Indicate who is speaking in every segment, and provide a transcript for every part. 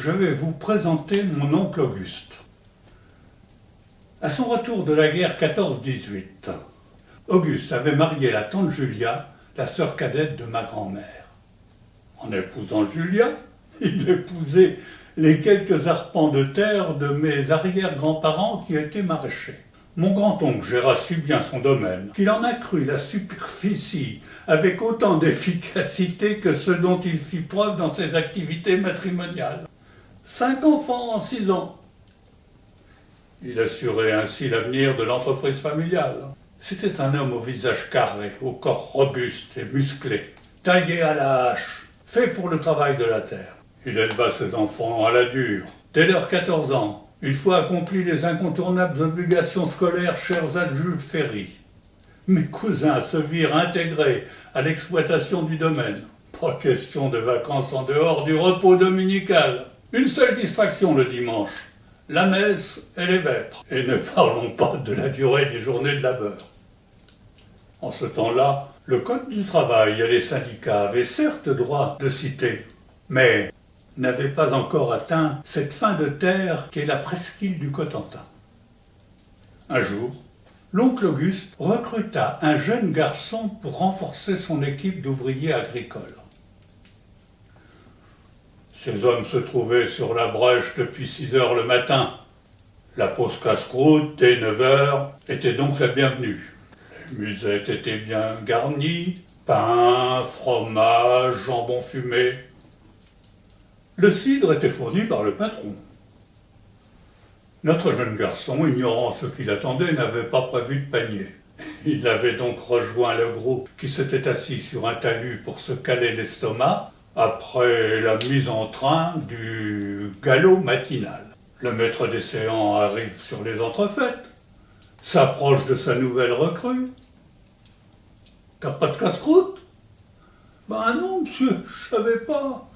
Speaker 1: je vais vous présenter mon oncle Auguste. À son retour de la guerre 14-18, Auguste avait marié la tante Julia, la sœur cadette de ma grand-mère. En épousant Julia, il épousait les quelques arpents de terre de mes arrière-grands-parents qui étaient maraîchers. Mon grand-oncle géra si bien son domaine qu'il en accrut la superficie avec autant d'efficacité que ce dont il fit preuve dans ses activités matrimoniales. 5 enfants en 6 ans. Il assurait ainsi l'avenir de l'entreprise familiale. C'était un homme au visage carré, au corps robuste et musclé, taillé à la hache, fait pour le travail de la terre. Il éleva ses enfants à la dure. Dès leurs 14 ans, une fois accomplis les incontournables obligations scolaires chères à Jules Ferry, mes cousins se virent intégrés à l'exploitation du domaine. Pas question de vacances en dehors du repos dominical. Une seule distraction le dimanche, la messe et les vêpres. Et ne parlons pas de la durée des journées de labeur. En ce temps-là, le Code du travail et les syndicats avaient certes droit de citer, mais n'avaient pas encore atteint cette fin de terre qu'est la presqu'île du Cotentin. Un jour, l'oncle Auguste recruta un jeune garçon pour renforcer son équipe d'ouvriers agricoles. Ces hommes se trouvaient sur la brèche depuis 6 heures le matin. La pause casse-croûte, dès 9 heures, était donc la bienvenue. Les musettes étaient bien garnies, pain, fromage, jambon fumé. Le cidre était fourni par le patron. Notre jeune garçon, ignorant ce qui l'attendait, n'avait pas prévu de panier. Il avait donc rejoint le groupe qui s'était assis sur un talus pour se caler l'estomac après la mise en train du galop matinal. Le maître des séants arrive sur les entrefaites, s'approche de sa nouvelle recrue. « T'as pas de casse-croûte ?»« Ben non, monsieur, je savais pas. »«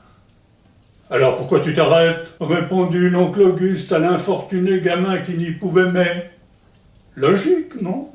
Speaker 1: Alors pourquoi tu t'arrêtes ?» répondit l'oncle Auguste à l'infortuné gamin qui n'y pouvait mais. Logique, non ?